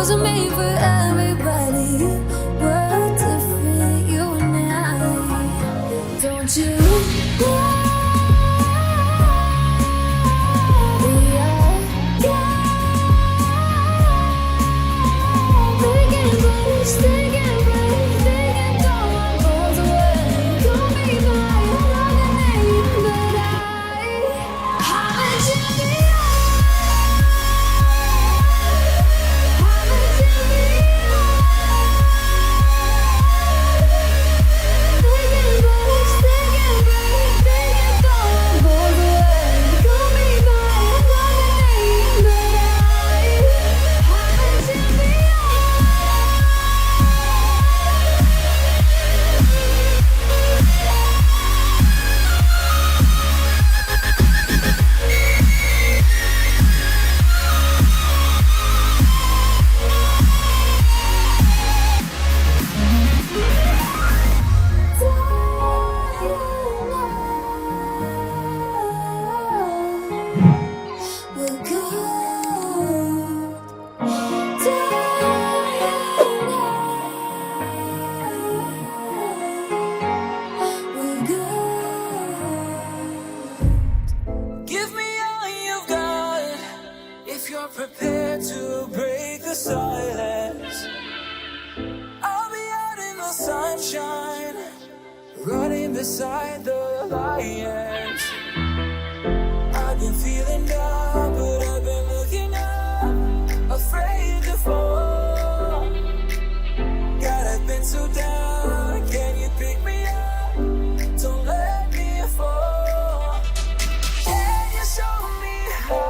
wasn't made for everybody. We're different, you and I. Don't you know? Prepared to break the silence. I'll be out in the sunshine, running beside the lions. I've been feeling down, but I've been looking up, afraid to fall. God, I've been so down, can you pick me up? Don't let me fall. Can you show me how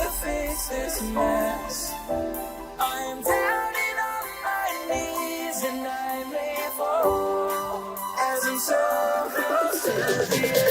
to face this mess? I'm down and on my knees and I may fall as I'm so close to the edge.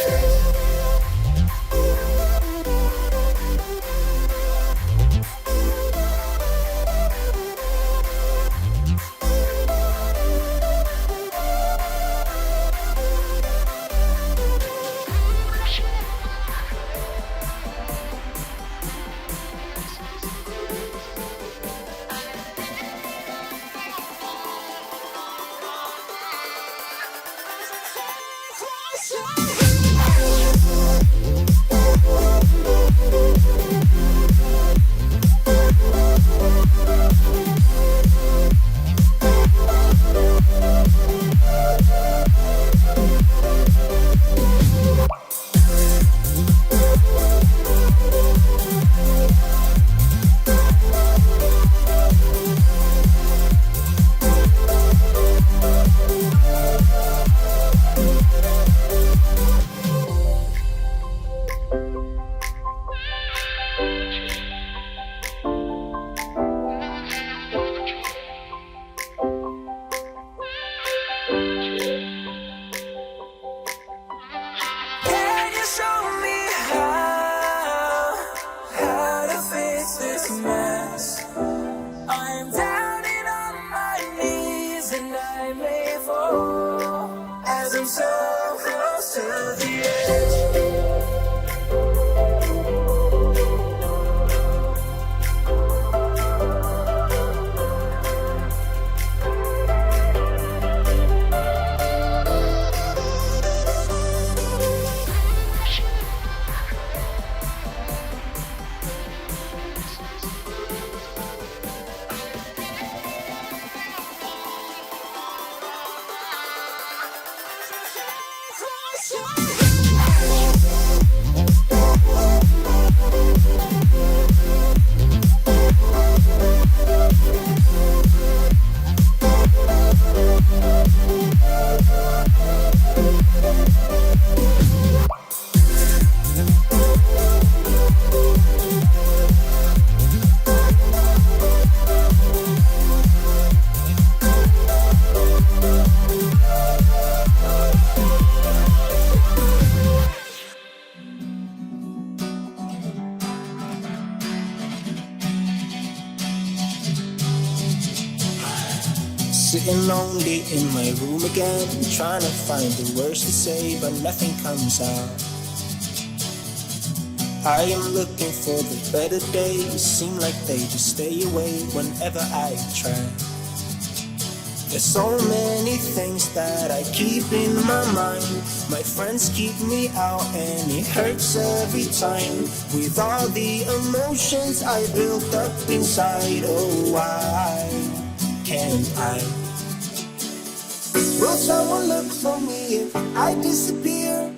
Sitting lonely in my room again, trying to find the words to say, but nothing comes out. I am looking for the better days. Seem like they just stay away whenever I try. There's so many things that I keep in my mind. My friends keep me out and it hurts every time. With all the emotions I built up inside, oh why can't I? Will someone look for me if I disappear?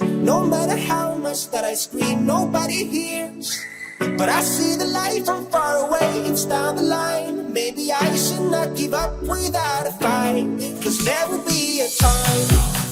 No matter how much that I scream, nobody hears. But I see the light from far away, it's down the line. Maybe I should not give up without a fight, 'cause there will be a time